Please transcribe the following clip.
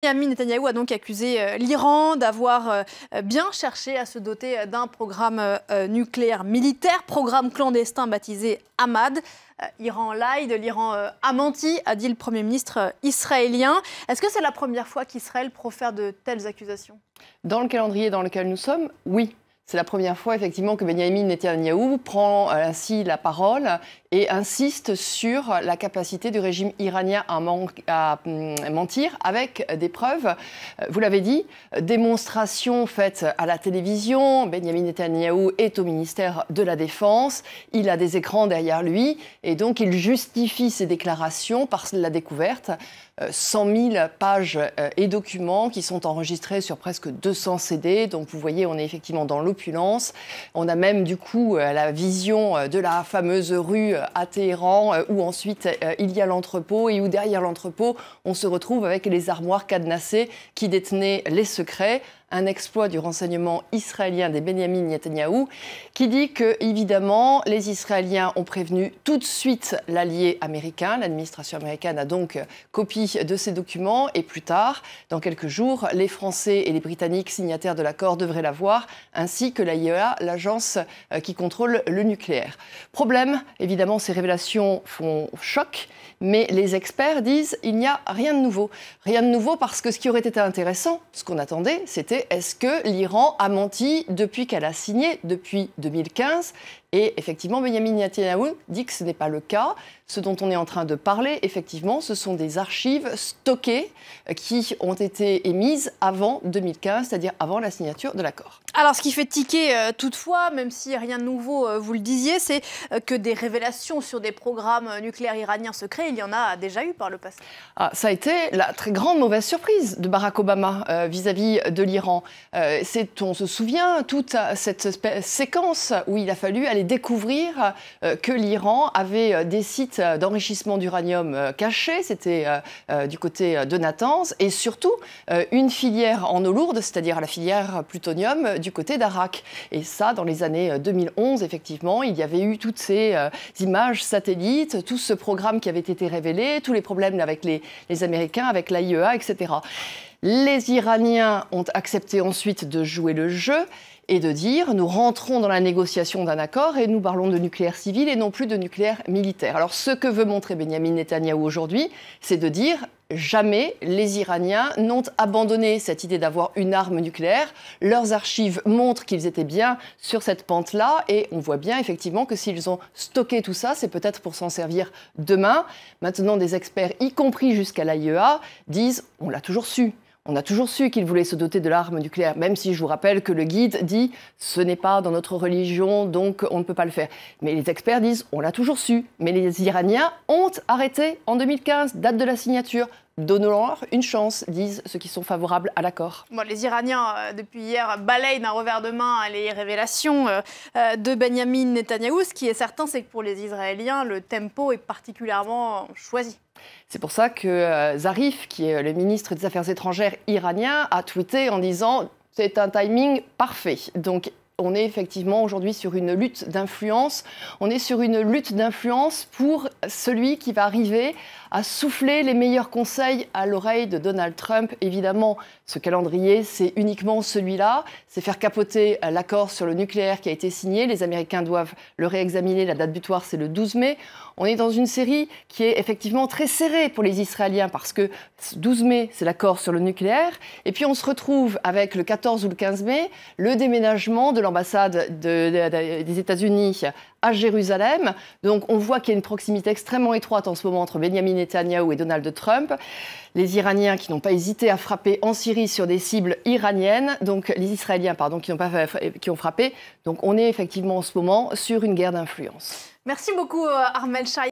Benyamin Netanyahou a donc accusé l'Iran d'avoir bien cherché à se doter d'un programme nucléaire militaire, programme clandestin baptisé Hamad. Iran lied, l'Iran a menti, a dit le Premier ministre israélien. Est-ce que c'est la première fois qu'Israël profère de telles accusations? Dans le calendrier dans lequel nous sommes, oui. C'est la première fois, effectivement, que Benyamin Netanyahou prend ainsi la parole et insiste sur la capacité du régime iranien à mentir avec des preuves. Vous l'avez dit, démonstration faite à la télévision. Benyamin Netanyahou est au ministère de la Défense. Il a des écrans derrière lui et donc il justifie ses déclarations par la découverte 100 000 pages et documents qui sont enregistrés sur presque 200 CD. Donc vous voyez, on est effectivement dans l'opulence. On a même du coup la vision de la fameuse rue à Téhéran où ensuite il y a l'entrepôt et où derrière l'entrepôt, on se retrouve avec les armoires cadenassées qui détenaient les secrets. Un exploit du renseignement israélien des Benyamin Netanyahou qui dit que, évidemment, les Israéliens ont prévenu tout de suite l'allié américain. L'administration américaine a donc copie de ces documents et plus tard, dans quelques jours, les Français et les Britanniques signataires de l'accord devraient l'avoir, ainsi que l'AIEA, l'agence qui contrôle le nucléaire. Problème, évidemment, ces révélations font choc, mais les experts disent qu'il n'y a rien de nouveau. Rien de nouveau parce que ce qui aurait été intéressant, ce qu'on attendait, c'était est-ce que l'Iran a menti depuis qu'elle a signé, depuis 2015 ? Et effectivement, Benyamin Netanyahou dit que ce n'est pas le cas. Ce dont on est en train de parler, effectivement, ce sont des archives stockées qui ont été émises avant 2015, c'est-à-dire avant la signature de l'accord. Alors, ce qui fait tiquer toutefois, même si rien de nouveau, vous le disiez, c'est que des révélations sur des programmes nucléaires iraniens secrets, il y en a déjà eu par le passé. Ah, ça a été la très grande mauvaise surprise de Barack Obama vis-à-vis de l'Iran. On se souvient, toute cette séquence où il a fallu aller découvrir que l'Iran avait des sites d'enrichissement d'uranium cachés, c'était du côté de Natanz, et surtout une filière en eau lourde, c'est-à-dire la filière plutonium du côté d'Arak. Et ça, dans les années 2011, effectivement, il y avait eu toutes ces images satellites, tout ce programme qui avait été révélé, tous les problèmes avec les Américains, avec l'AIEA, etc. Les Iraniens ont accepté ensuite de jouer le jeu et de dire nous rentrons dans la négociation d'un accord et nous parlons de nucléaire civil et non plus de nucléaire militaire. Alors ce que veut montrer Benyamin Netanyahou aujourd'hui, c'est de dire jamais les Iraniens n'ont abandonné cette idée d'avoir une arme nucléaire. Leurs archives montrent qu'ils étaient bien sur cette pente-là et on voit bien effectivement que s'ils ont stocké tout ça, c'est peut-être pour s'en servir demain. Maintenant, des experts, y compris jusqu'à l'AIEA, disent on l'a toujours su. On a toujours su qu'ils voulaient se doter de l'arme nucléaire, même si je vous rappelle que le guide dit ce n'est pas dans notre religion, donc on ne peut pas le faire. Mais les experts disent on l'a toujours su. Mais les Iraniens ont arrêté en 2015, date de la signature. Donnons-leur une chance, disent ceux qui sont favorables à l'accord. Bon, les Iraniens, depuis hier, balayent d'un revers de main les révélations de Benyamin Netanyahou. Ce qui est certain, c'est que pour les Israéliens, le tempo est particulièrement choisi. C'est pour ça que Zarif, qui est le ministre des Affaires étrangères iranien, a tweeté en disant « c'est un timing parfait ». Donc, on est effectivement aujourd'hui sur une lutte d'influence. On est sur une lutte d'influence pour celui qui va arriver à souffler les meilleurs conseils à l'oreille de Donald Trump. Évidemment, ce calendrier, c'est uniquement celui-là. C'est faire capoter l'accord sur le nucléaire qui a été signé. Les Américains doivent le réexaminer. La date butoir, c'est le 12 mai. On est dans une série qui est effectivement très serrée pour les Israéliens parce que 12 mai, c'est l'accord sur le nucléaire. Et puis, on se retrouve avec le 14 ou le 15 mai, le déménagement de l'ambassade des États-Unis à Jérusalem. Donc on voit qu'il y a une proximité extrêmement étroite en ce moment entre Benyamin Netanyahou et Donald Trump. Les Iraniens qui n'ont pas hésité à frapper en Syrie sur des cibles iraniennes, donc les Israéliens, pardon, qui ont frappé. Donc on est effectivement en ce moment sur une guerre d'influence. Merci beaucoup Armel Chaya.